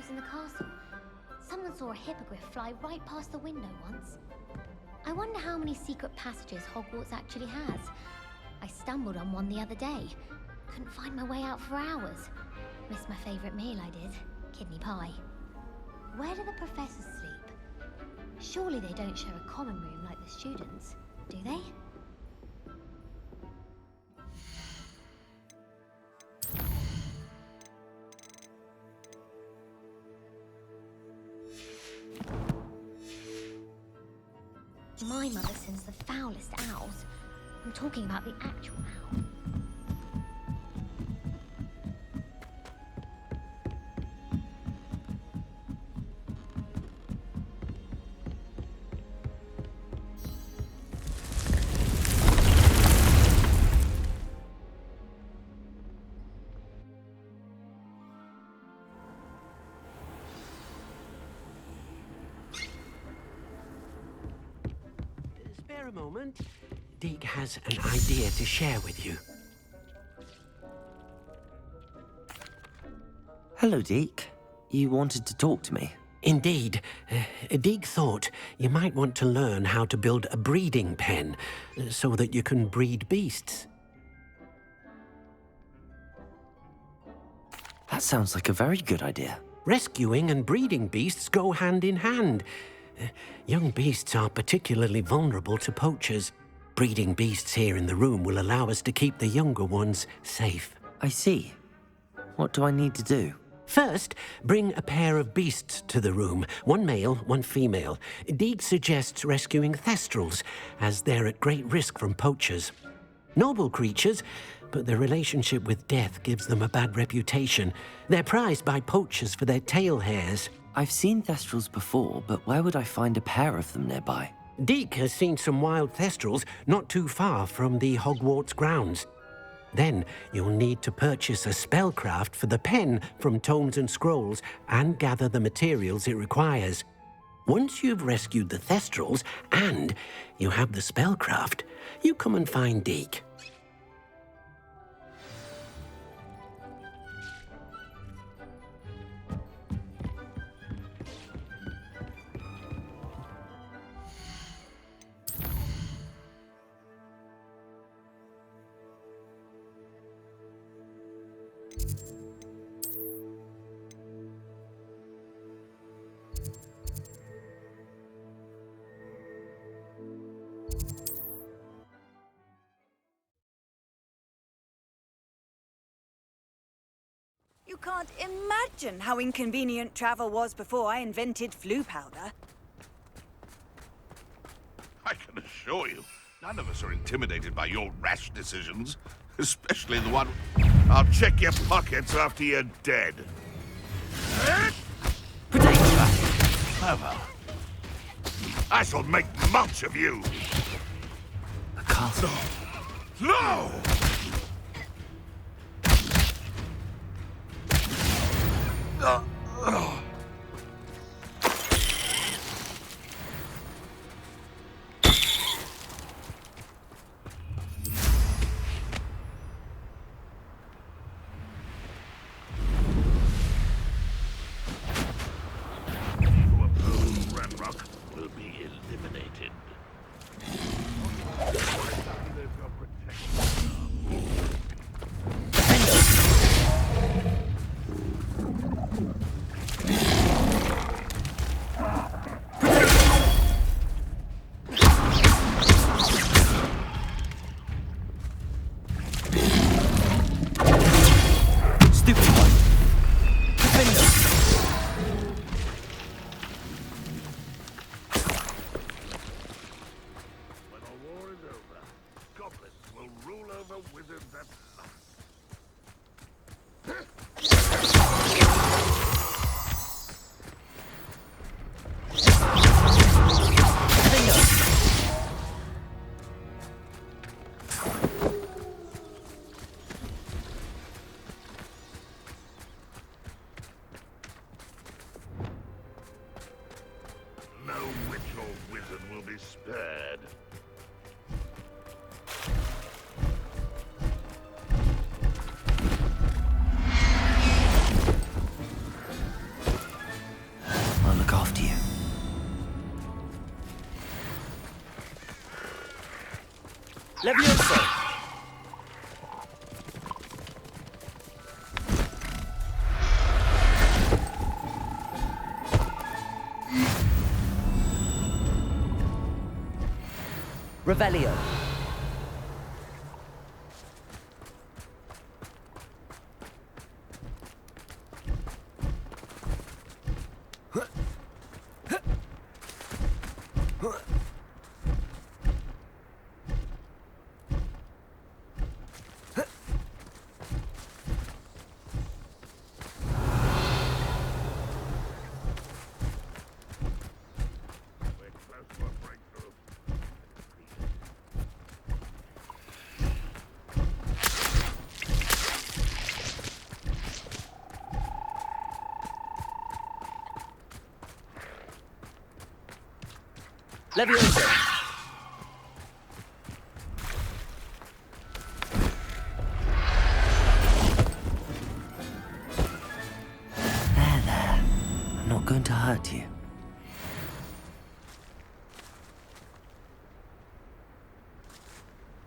lives in the castle. Someone saw a hippogriff fly right past the window once. I wonder how many secret passages Hogwarts actually has. I stumbled on one the other day. Couldn't find my way out for hours. Missed my favorite meal, I did. Kidney pie. Where do the professors sleep? Surely they don't share a common room like the students, do they? My mother sends the foulest owls. I'm talking about the actual owl. Spare a moment. Deke has an idea to share with you. Hello, Deke. You wanted to talk to me? Indeed. Deke thought you might want to learn how to build a breeding pen so that you can breed beasts. That sounds like a very good idea. Rescuing and breeding beasts go hand in hand. Young beasts are particularly vulnerable to poachers. Breeding beasts here in the room will allow us to keep the younger ones safe. I see. What do I need to do? First, bring a pair of beasts to the room. One male, one female. Deke suggests rescuing thestrals, as they're at great risk from poachers. Noble creatures, but their relationship with death gives them a bad reputation. They're prized by poachers for their tail hairs. I've seen thestrals before, but where would I find a pair of them nearby? Deke has seen some wild thestrals not too far from the Hogwarts grounds. Then you'll need to purchase a spellcraft for the pen from Tomes and Scrolls and gather the materials it requires. Once you've rescued the thestrals and you have the spellcraft, you come and find Deke. You can't imagine how inconvenient travel was before I invented flu powder. I can assure you, none of us are intimidated by your rash decisions. Especially the one... I'll check your pockets after you're dead. Clever. I shall make much of you. A castle. No! Will be eliminated. Spared. Levioso! Revelio. Levioso! There. I'm not going to hurt you.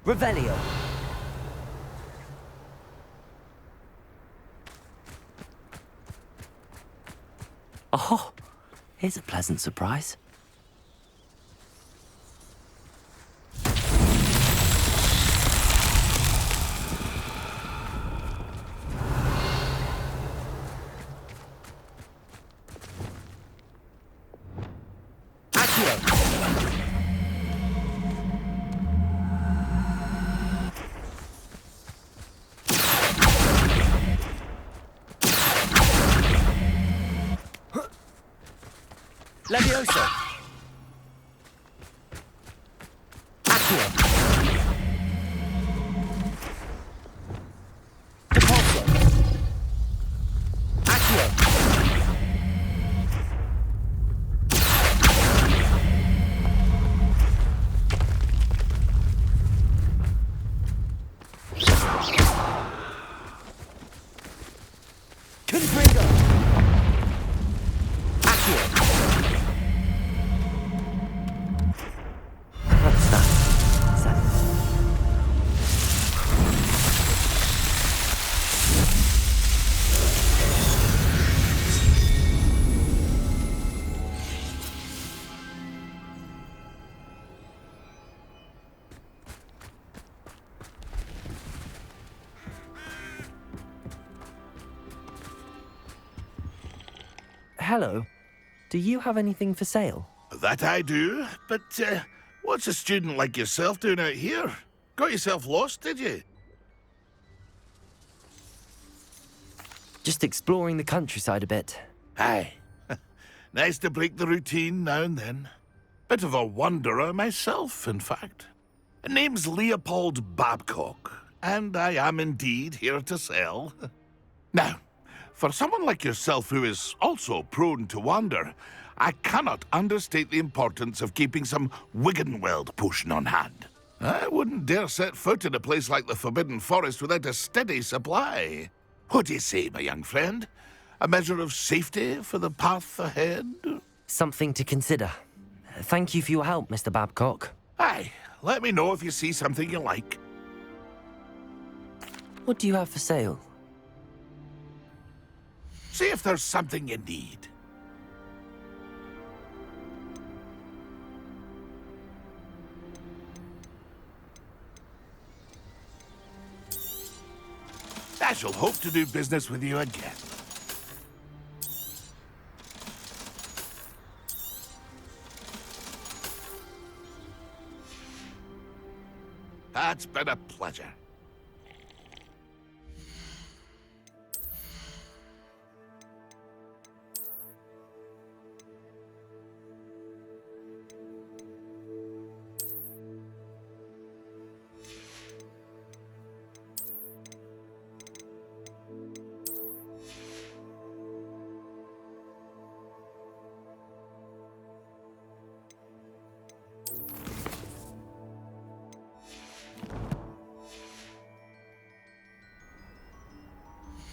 Revelio! Oh, here's a pleasant surprise. Levioso! Accio! Depulso! Accio! Confringo! Accio! What's that? Is that... Hello. Do you have anything for sale? That I do, but what's a student like yourself doing out here? Got yourself lost, did you? Just exploring the countryside a bit. Aye. Nice to break the routine now and then. Bit of a wanderer myself, in fact. Name's Leopold Babcock, and I am indeed here to sell. Now, for someone like yourself who is also prone to wander, I cannot understate the importance of keeping some Wiggenweld potion on hand. I wouldn't dare set foot in a place like the Forbidden Forest without a steady supply. What do you say, my young friend? A measure of safety for the path ahead? Something to consider. Thank you for your help, Mr. Babcock. Aye, let me know if you see something you like. What do you have for sale? See if there's something you need. I shall hope to do business with you again. That's been a pleasure.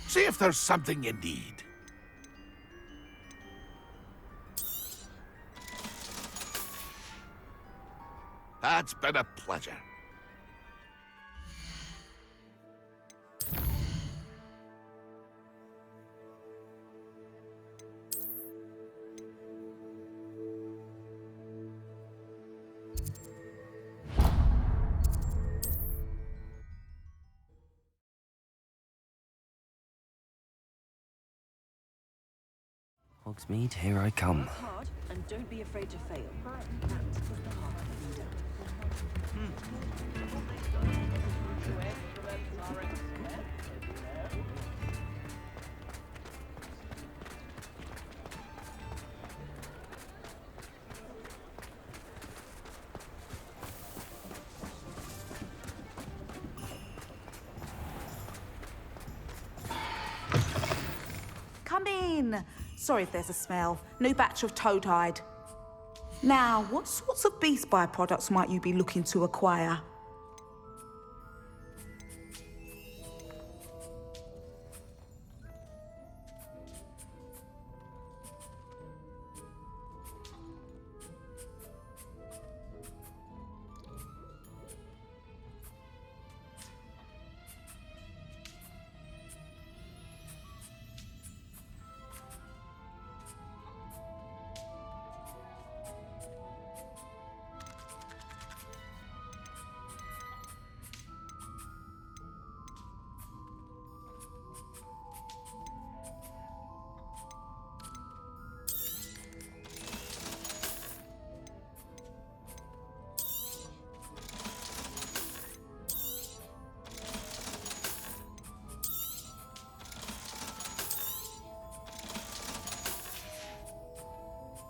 See if there's something you need. That's been a pleasure. Hogsmeade, here I come. Work hard and don't be afraid to fail. That is the path of leader. Come in. Sorry if there's a smell. New batch of toad-hide. Now, what sorts of beast byproducts might you be looking to acquire?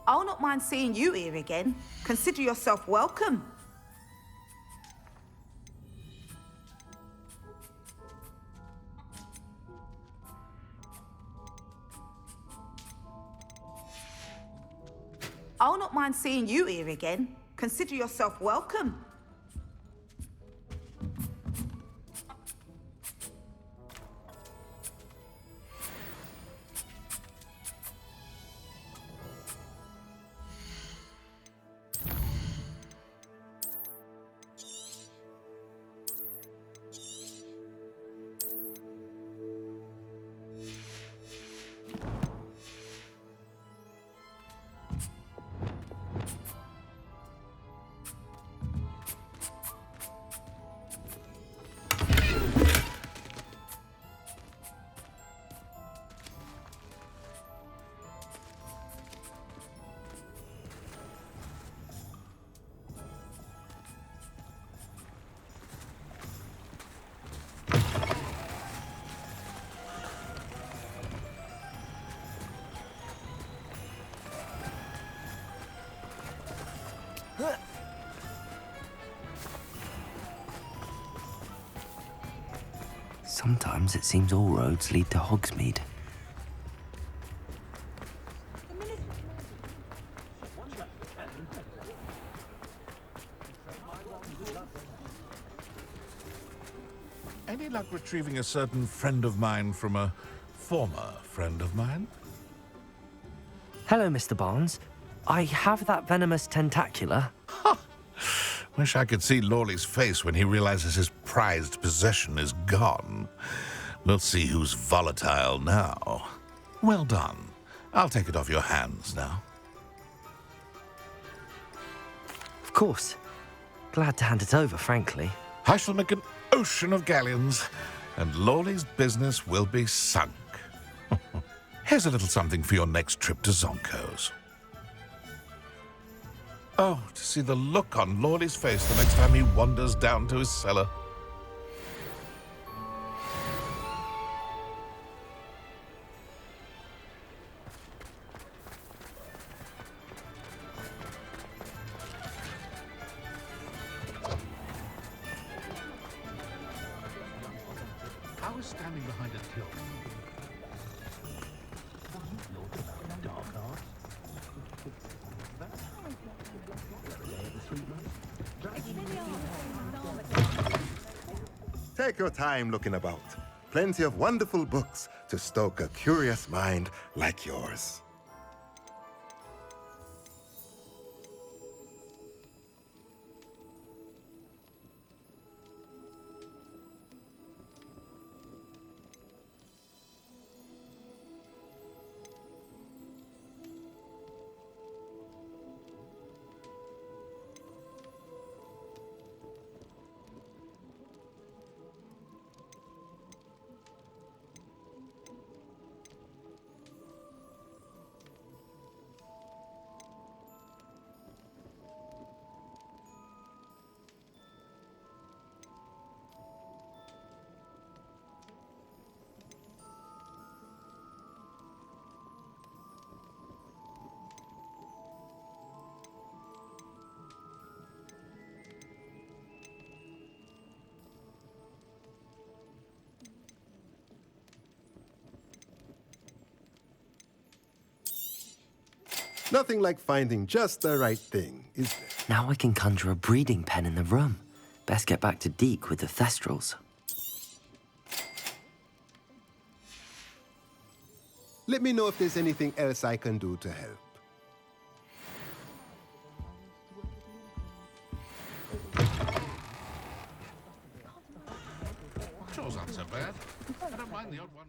I'll not mind seeing you here again. Consider yourself welcome. I'll not mind seeing you here again. Consider yourself welcome. Sometimes it seems all roads lead to Hogsmeade. Any luck retrieving a certain friend of mine from a former friend of mine? Hello, Mr. Barnes. I have that venomous tentacula. Wish I could see Lawley's face when he realizes his prized possession is gone. We'll see who's volatile now. Well done. I'll take it off your hands now. Of course. Glad to hand it over, frankly. I shall make an ocean of galleons, and Lawley's business will be sunk. Here's a little something for your next trip to Zonko's. Oh, to see the look on Lawley's face the next time he wanders down to his cellar. I was standing behind a till. Take your time looking about. Plenty of wonderful books to stoke a curious mind like yours. Nothing like finding just the right thing, is there? Now I can conjure a breeding pen in the room. Best get back to Deke with the Thestrals. Let me know if there's anything else I can do to help. Chore's not so bad. I don't mind the odd one.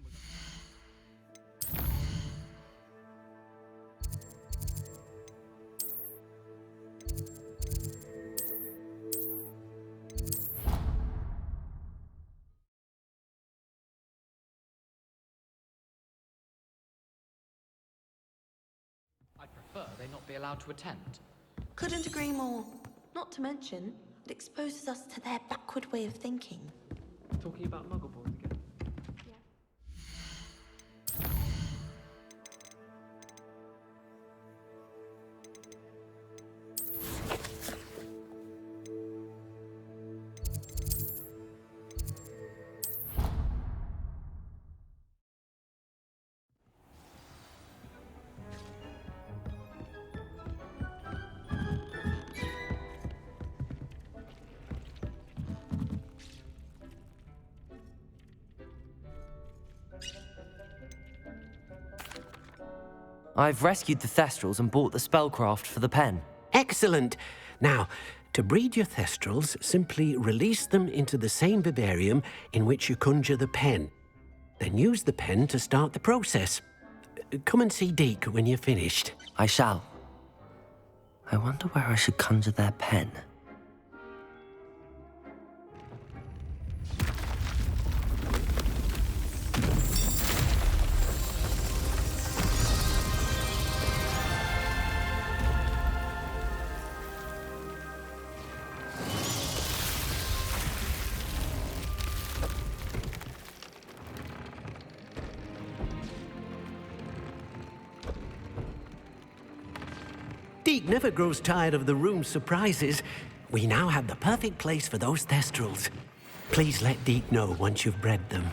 I prefer they not be allowed to attend. Couldn't agree more. Not to mention, it exposes us to their backward way of thinking. Talking about muggleborns again? I've rescued the Thestrals and bought the spellcraft for the pen. Excellent. Now, to breed your Thestrals, simply release them into the same vivarium in which you conjure the pen. Then use the pen to start the process. Come and see Deke when you're finished. I shall. I wonder where I should conjure their pen. Deke never grows tired of the room's surprises. We now have the perfect place for those Thestrals. Please let Deke know once you've bred them.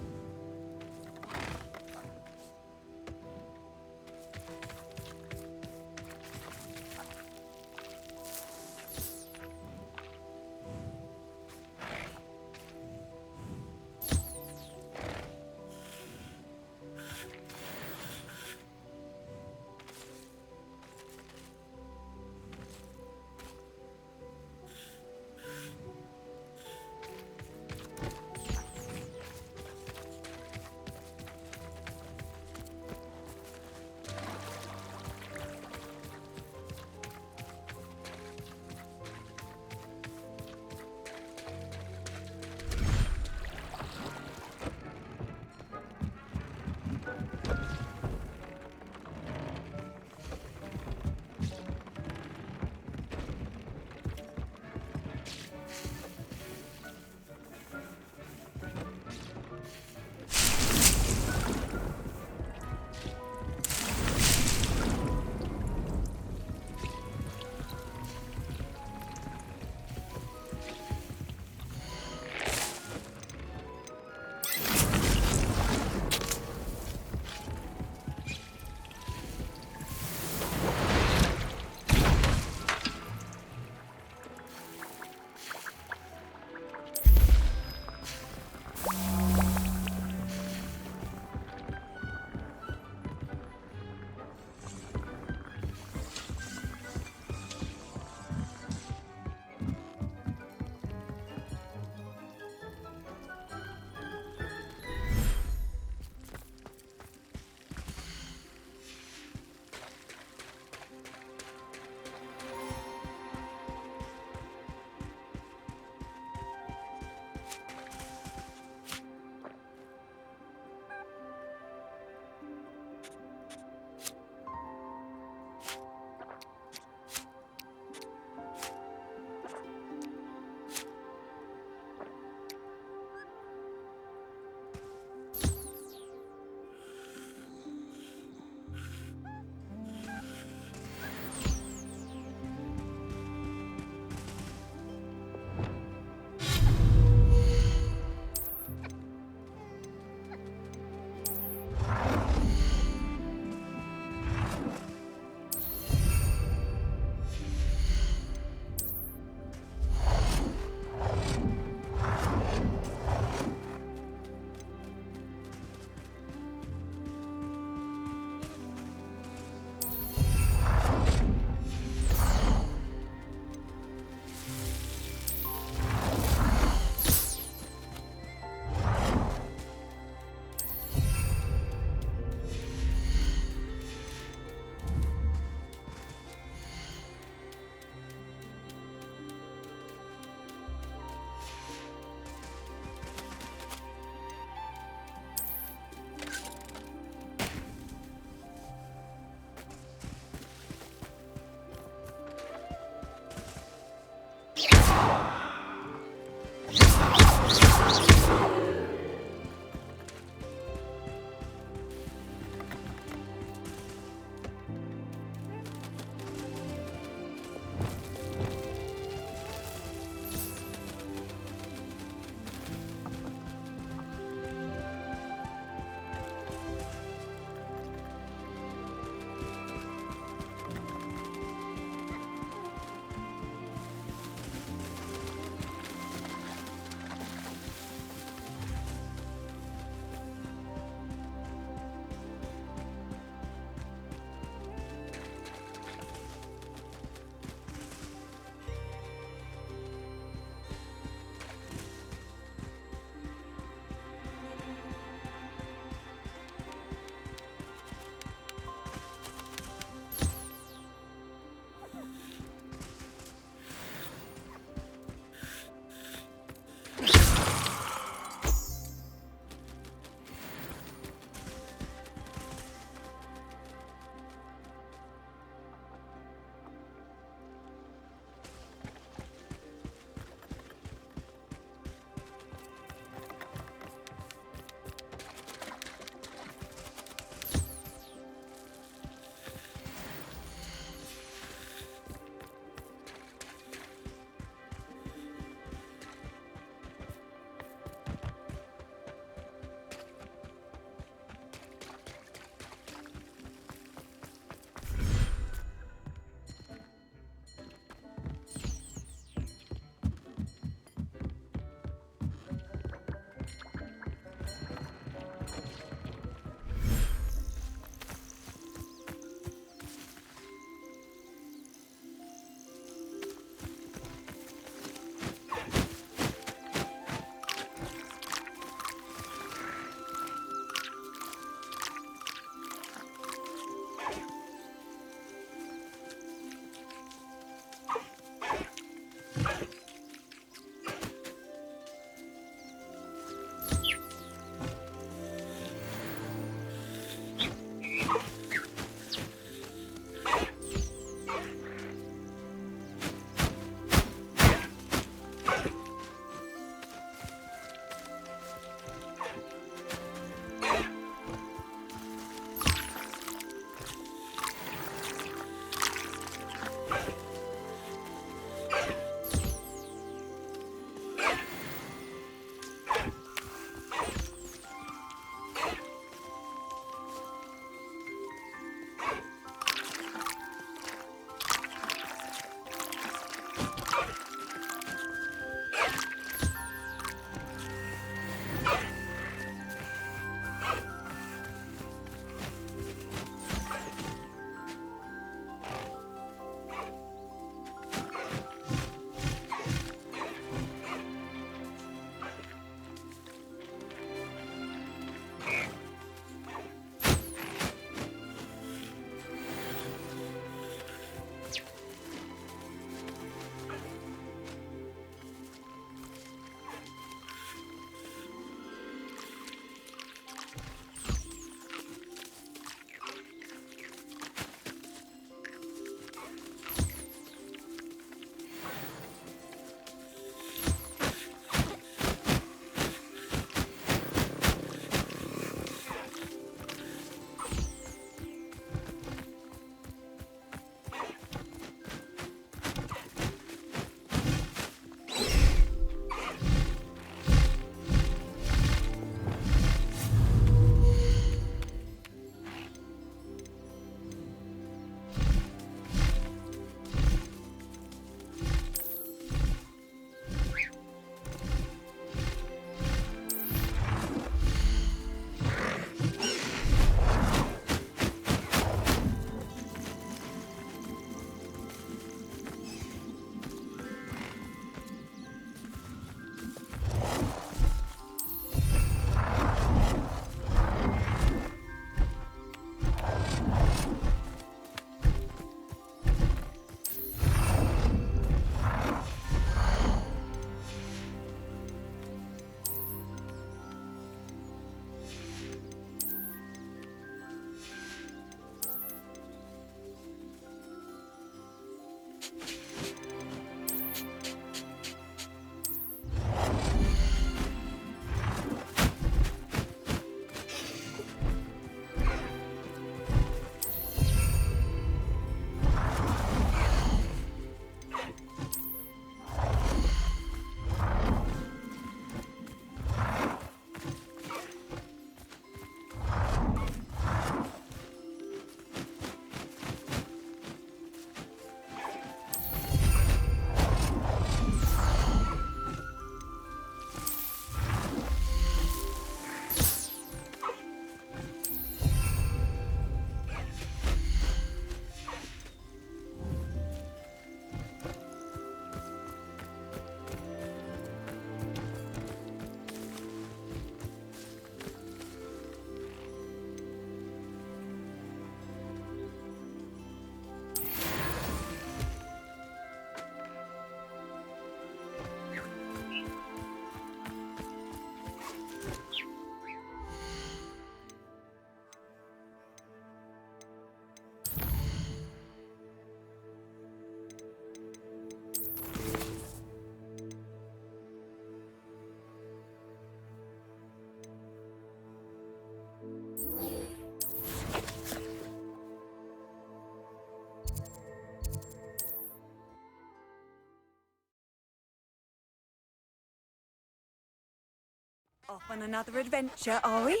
Off on another adventure, are we?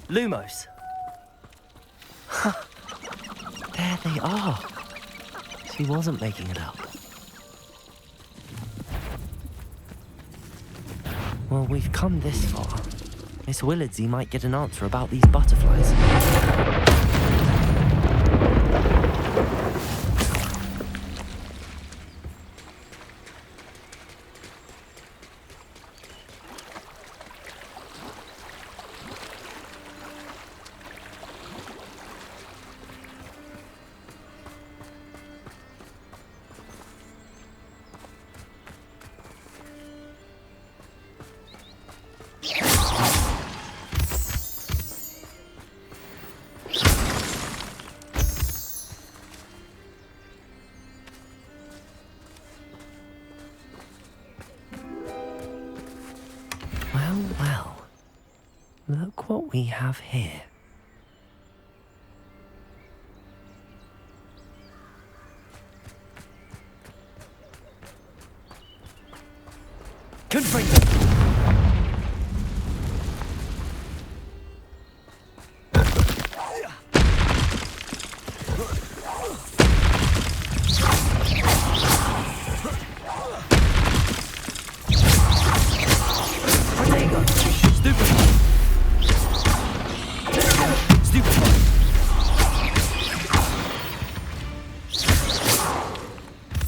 Lumos. There they are. She wasn't making it up. Well, we've come this far. Miss Willardsey might get an answer about these butterflies. Well, look what we have here. Could bring them.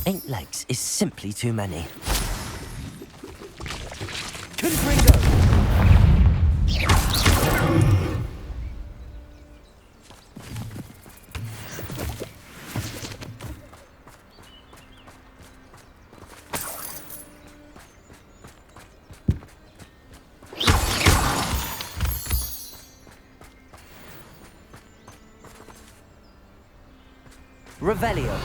Eight legs is simply too many. Confringo! Revelio.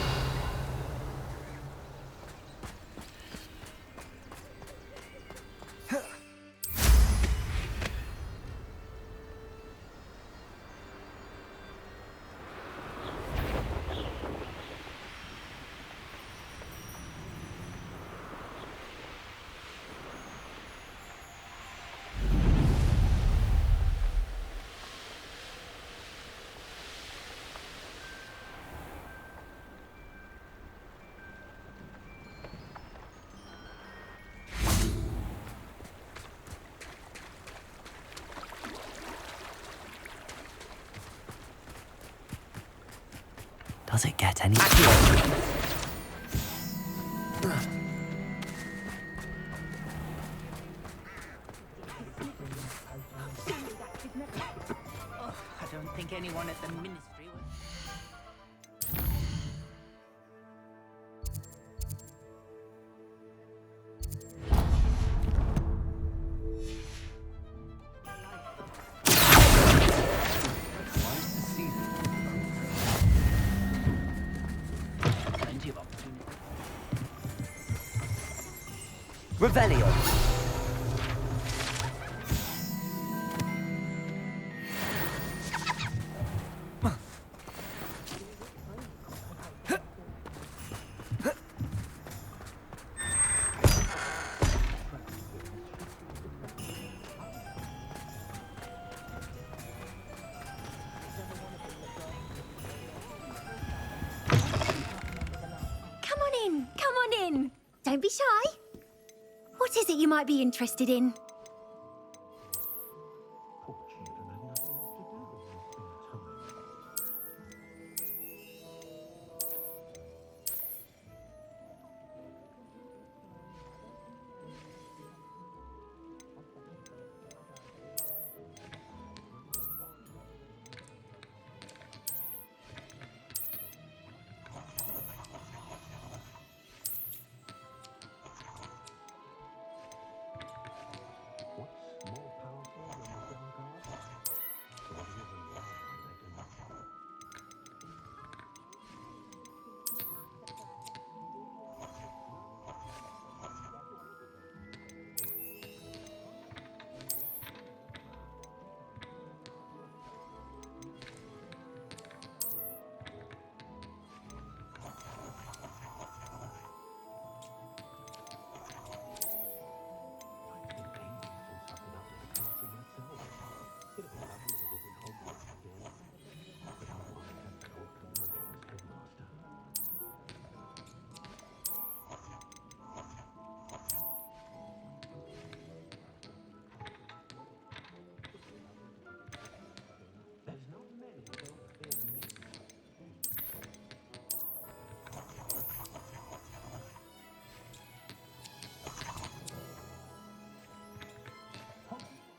Does it get any clearer? I don't think anyone at the ministry would... Revelio. Come on in. Don't be shy. What is it you might be interested in?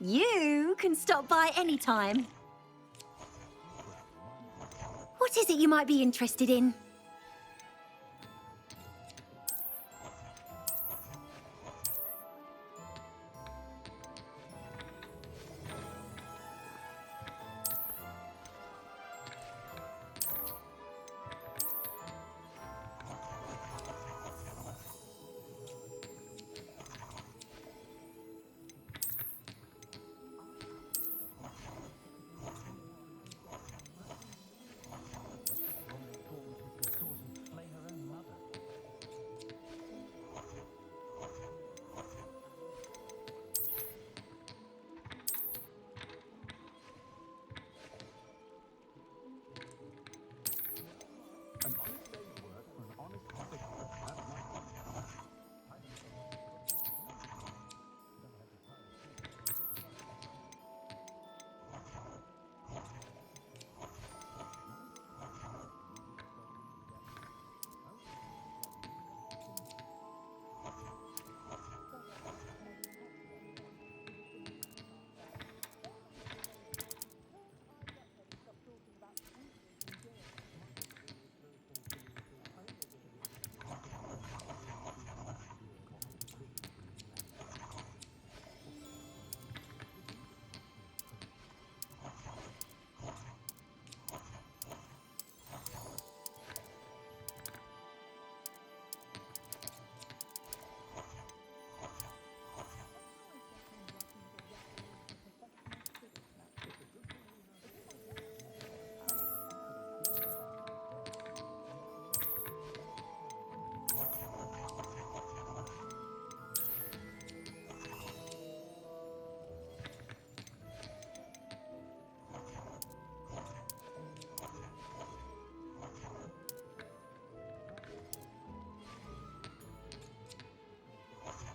You can stop by any time. What is it you might be interested in?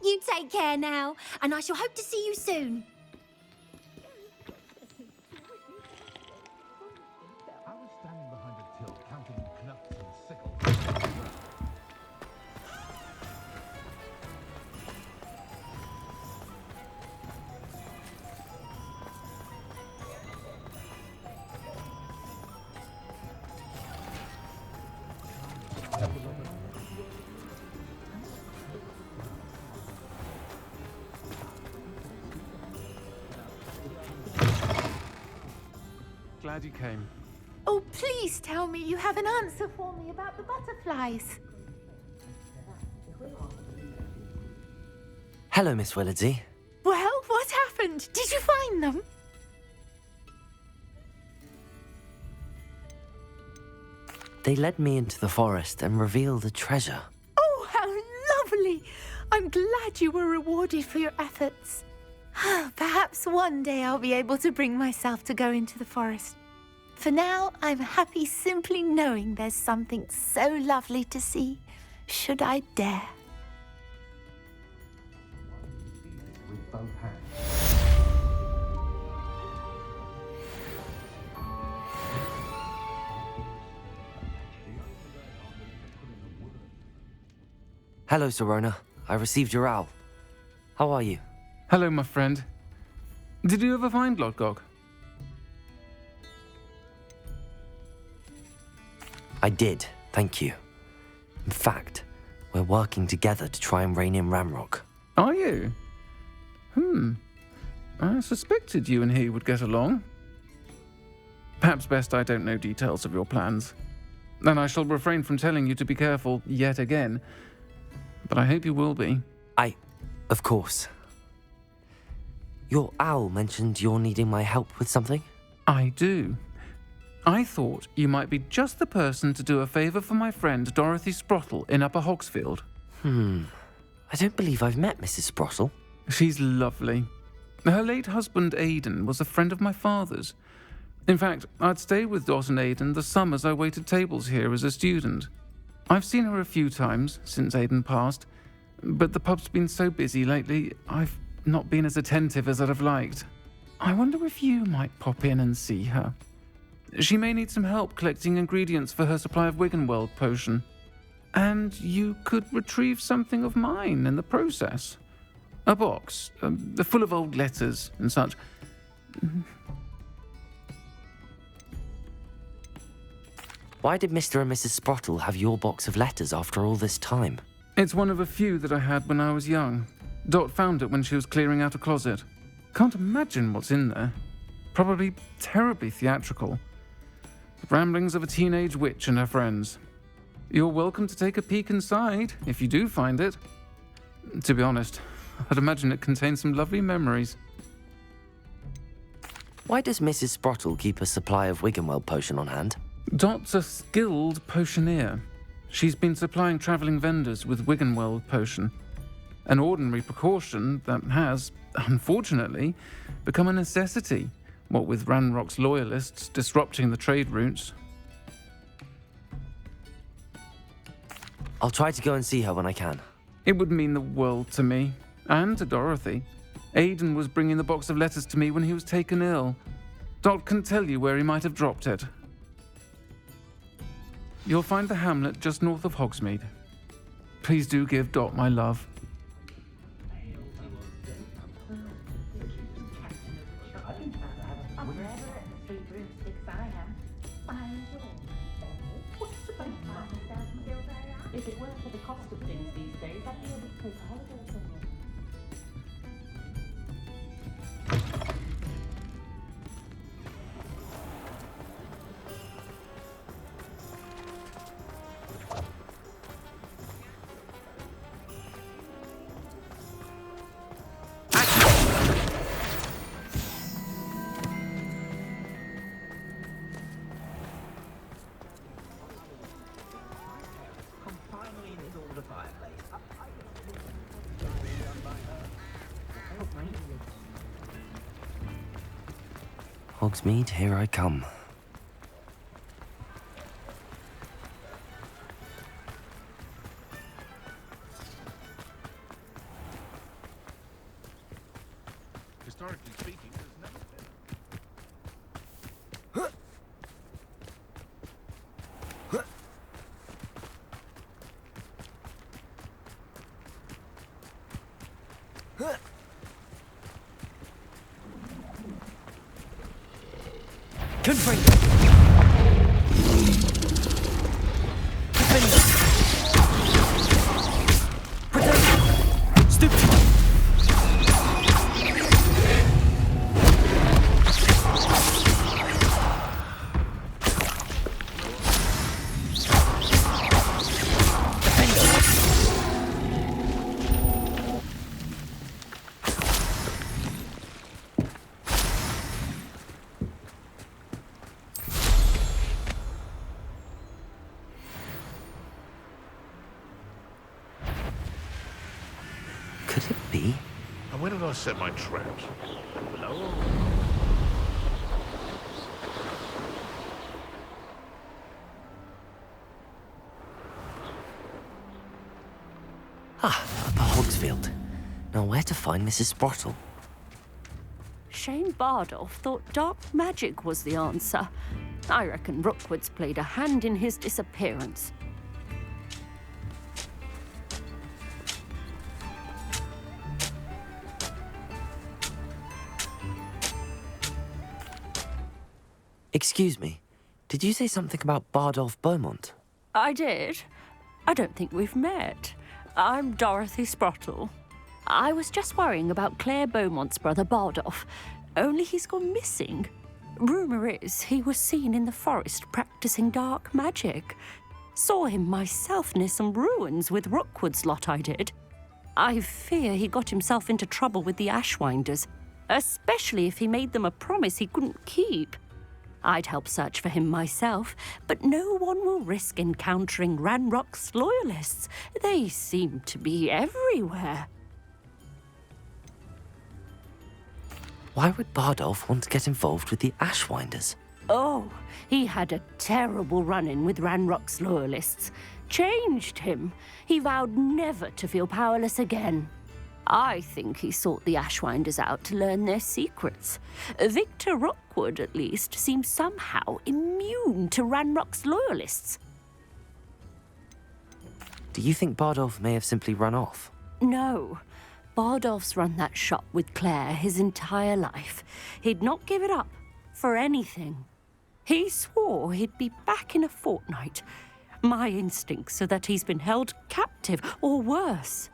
You take care now, and I shall hope to see you soon. I was standing behind a till counting knucks and sickles. Glad you came. Oh, please tell me you have an answer for me about the butterflies. Hello, Miss Willardsey. Well, what happened? Did you find them? They led me into the forest and revealed a treasure. Oh, how lovely! I'm glad you were rewarded for your efforts. Perhaps one day I'll be able to bring myself to go into the forest. For now, I'm happy simply knowing there's something so lovely to see, should I dare. With both hands. Hello, Serona. I received your owl. How are you? Hello, my friend. Did you ever find Lodgok? I did, thank you. In fact, we're working together to try and rein in Ramrock. Are you? I suspected you and he would get along. Perhaps best I don't know details of your plans. And I shall refrain from telling you to be careful yet again. But I hope you will be. Of course. Your owl mentioned you're needing my help with something? I do. I thought you might be just the person to do a favour for my friend Dorothy Sprottle in Upper Hogsfield. I don't believe I've met Mrs. Sprottle. She's lovely. Her late husband Aidan was a friend of my father's. In fact, I'd stayed with Dot and Aidan the summers I waited tables here as a student. I've seen her a few times since Aidan passed, but the pub's been so busy lately, I've not been as attentive as I'd have liked. I wonder if you might pop in and see her. She may need some help collecting ingredients for her supply of Wiggenweld potion. And you could retrieve something of mine in the process. A box, full of old letters and such. Why did Mr. and Mrs. Sprottle have your box of letters after all this time? It's one of a few that I had when I was young. Dot found it when she was clearing out a closet. Can't imagine what's in there. Probably terribly theatrical. The ramblings of a teenage witch and her friends. You're welcome to take a peek inside, if you do find it. To be honest, I'd imagine it contains some lovely memories. Why does Mrs. Sprottle keep a supply of Wiggenweld potion on hand? Dot's a skilled potioneer. She's been supplying travelling vendors with Wiggenweld potion. An ordinary precaution that has, unfortunately, become a necessity, what with Ranrock's loyalists disrupting the trade routes. I'll try to go and see her when I can. It would mean the world to me, and to Dorothy. Aidan was bringing the box of letters to me when he was taken ill. Dot can tell you where he might have dropped it. You'll find the hamlet just north of Hogsmeade. Please do give Dot my love. If it weren't for the cost of things these days, I'd be able to take a holiday somewhere. Hogsmeade, here I come. Historically speaking, there's never Could it be? And where did I set my traps? Hello? Upper Hogsfield. Now where to find Mrs. Sprottle? Shane Bardolph thought dark magic was the answer. I reckon Rookwood's played a hand in his disappearance. Excuse me, did you say something about Bardolph Beaumont? I did. I don't think we've met. I'm Dorothy Sprottle. I was just worrying about Claire Beaumont's brother Bardolph, only he's gone missing. Rumour is he was seen in the forest practicing dark magic. Saw him myself near some ruins with Rookwood's lot I did. I fear he got himself into trouble with the Ashwinders, especially if he made them a promise he couldn't keep. I'd help search for him myself, but no one will risk encountering Ranrock's loyalists. They seem to be everywhere. Why would Bardolph want to get involved with the Ashwinders? Oh, he had a terrible run-in with Ranrock's loyalists. Changed him. He vowed never to feel powerless again. I think he sought the Ashwinders out to learn their secrets. Victor Rookwood, at least, seems somehow immune to Ranrock's loyalists. Do you think Bardolph may have simply run off? No. Bardolph's run that shop with Claire his entire life. He'd not give it up for anything. He swore he'd be back in a fortnight. My instincts are that he's been held captive, or worse.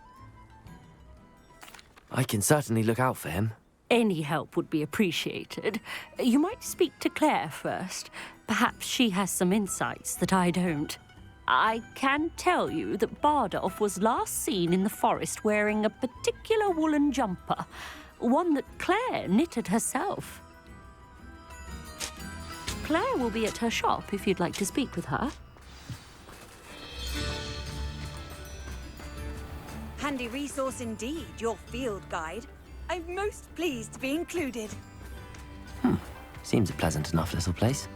I can certainly look out for him. Any help would be appreciated. You might speak to Claire first. Perhaps she has some insights that I don't. I can tell you that Bardolph was last seen in the forest wearing a particular woolen jumper, one that Claire knitted herself. Claire will be at her shop if you'd like to speak with her. Handy resource indeed, your field guide. I'm most pleased to be included. Seems a pleasant enough little place.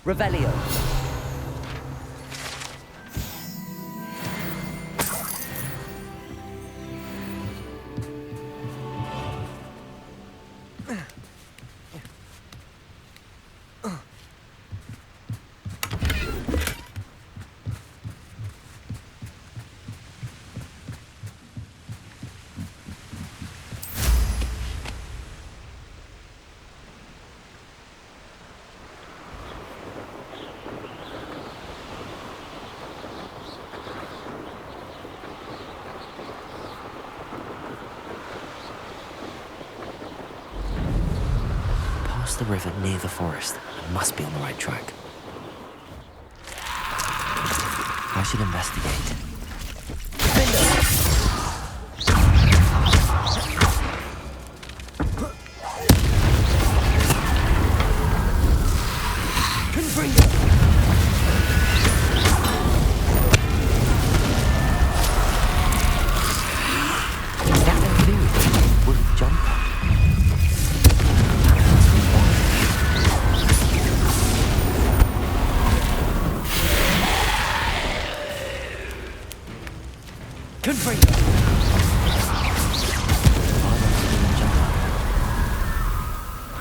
Revelio. The river near the forest. I must be on the right track. I should investigate.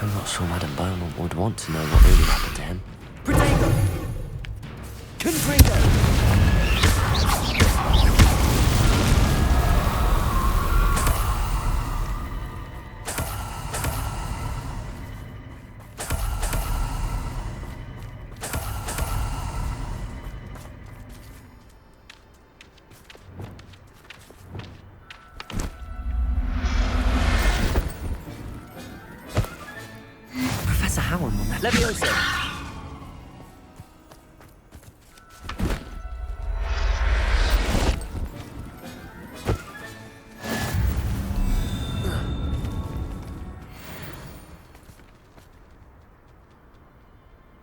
I'm not sure Madame Beaumont would want to know what really happened to him. Professor Howard on that. Levioso.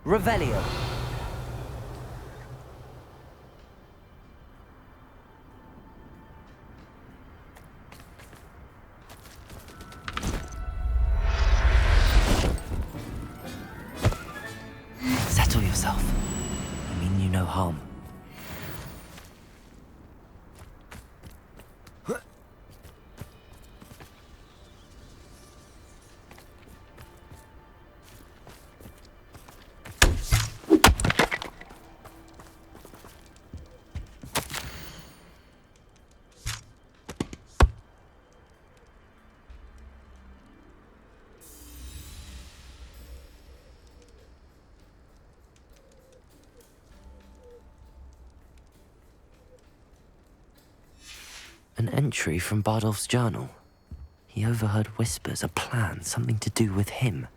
Revelio. Settle yourself. I mean you no harm. An entry from Bardolph's journal. He overheard whispers, a plan, something to do with him.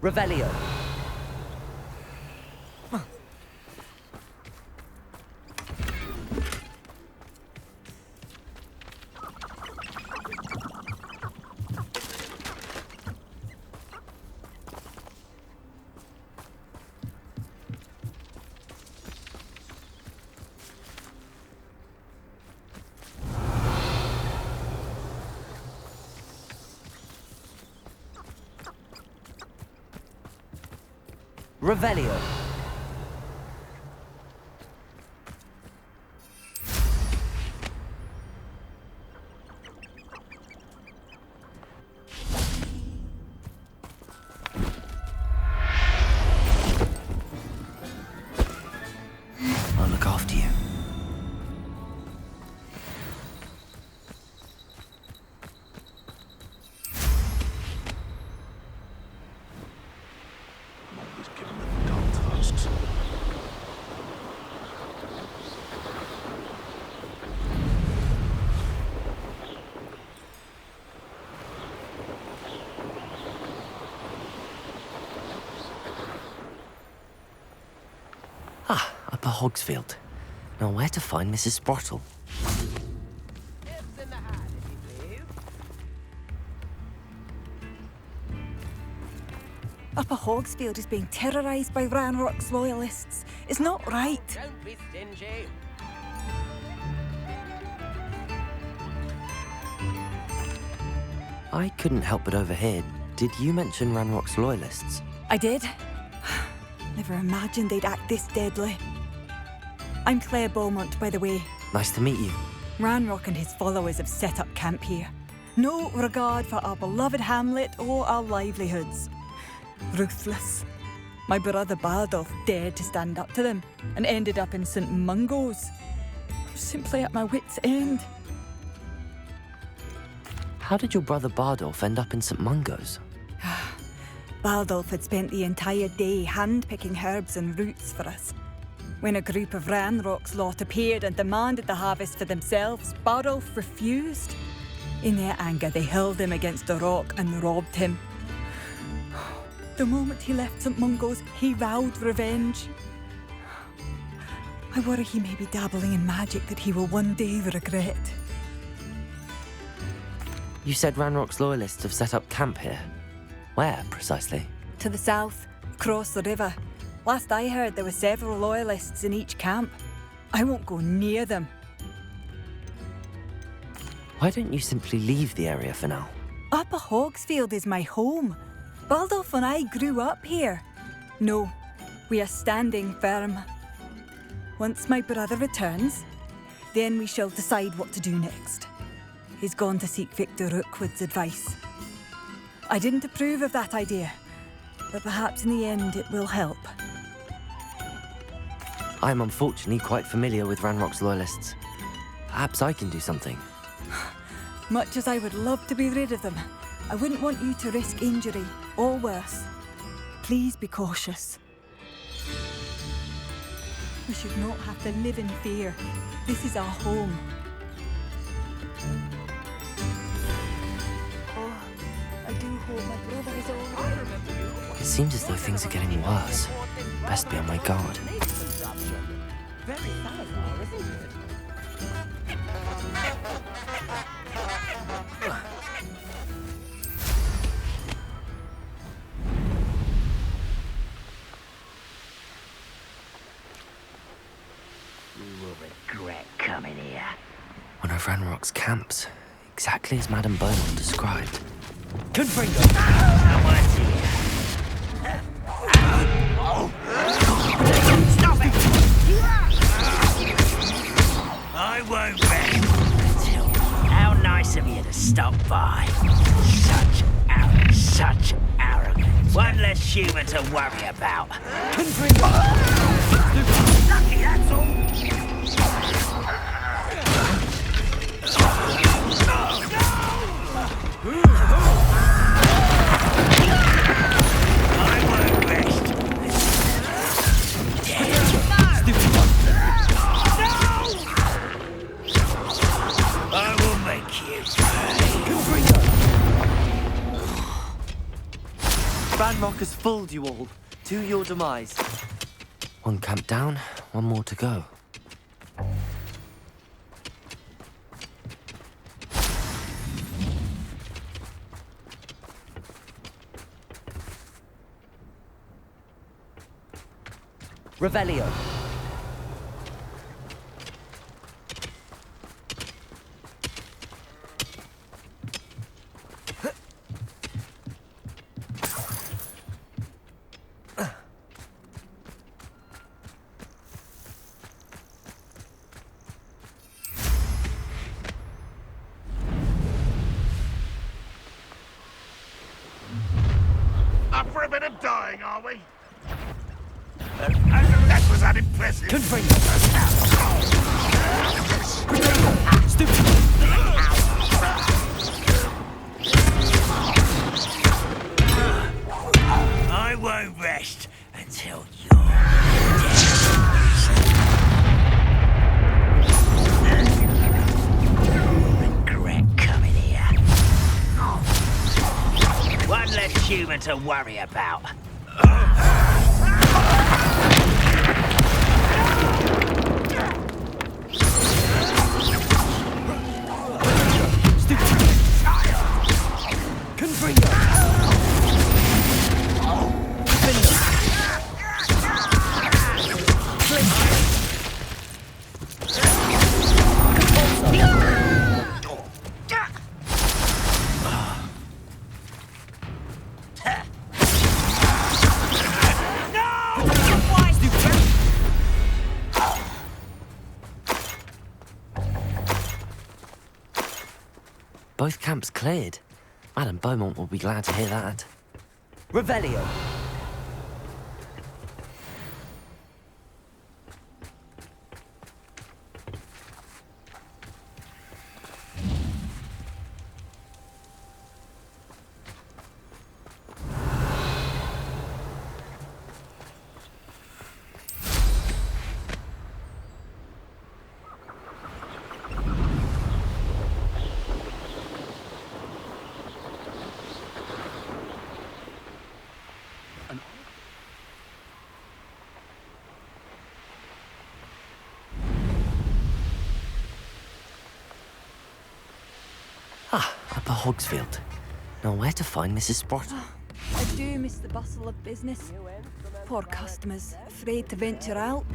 Revelio. Revelio. I'll look after you. Always giving them dull tasks. Ah, Upper Hogsfield. Now where to find Mrs. Sprottle? Upper Hogsfield is being terrorised by Ranrock's loyalists. It's not right. Don't be stingy. I couldn't help but overhear. Did you mention Ranrock's loyalists? I did. Never imagined they'd act this deadly. I'm Claire Beaumont, by the way. Nice to meet you. Ranrock and his followers have set up camp here. No regard for our beloved hamlet or our livelihoods. Ruthless. My brother Bardolph dared to stand up to them and ended up in St. Mungo's. I'm simply at my wit's end. How did your brother Bardolph end up in St. Mungo's? Bardolph had spent the entire day hand-picking herbs and roots for us. When a group of Ranrock's lot appeared and demanded the harvest for themselves, Bardolph refused. In their anger, they hurled him against a rock and robbed him. The moment he left St. Mungo's, he vowed revenge. I worry he may be dabbling in magic that he will one day regret. You said Ranrock's loyalists have set up camp here. Where, precisely? To the south, across the river. Last I heard, there were several loyalists in each camp. I won't go near them. Why don't you simply leave the area for now? Upper Hogsfield is my home. Baldolph and I grew up here. No, we are standing firm. Once my brother returns, then we shall decide what to do next. He's gone to seek Victor Rookwood's advice. I didn't approve of that idea, but perhaps in the end it will help. I'm unfortunately quite familiar with Ranrock's loyalists. Perhaps I can do something. Much as I would love to be rid of them, I wouldn't want you to risk injury, or worse. Please be cautious. We should not have to live in fear. This is our home. Oh, I do hope my brother is all right. It seems as though things are getting worse. Best be on my guard. Very Salazar, isn't it? You will regret coming here. One of Ranrock's camps, exactly as Madame Beaumont described. Confringo! Someone's here. Stop it! I won't rest until... How nice of you to stop by. Such arrogance. One less human to worry about. Lucky, that's all. I won't rest. I will make you Ranrock has fooled you all. To your demise. One camp down, one more to go. Revelio. of dying, are we? That was unimpressive. I won't rest until you're regret coming here. One less human to worry about. Both camps cleared. Madame Beaumont will be glad to hear that. Revelio. Upper Hogsfield. Now where to find Mrs. Sprott? I do miss the bustle of business. Poor customers, afraid to venture out.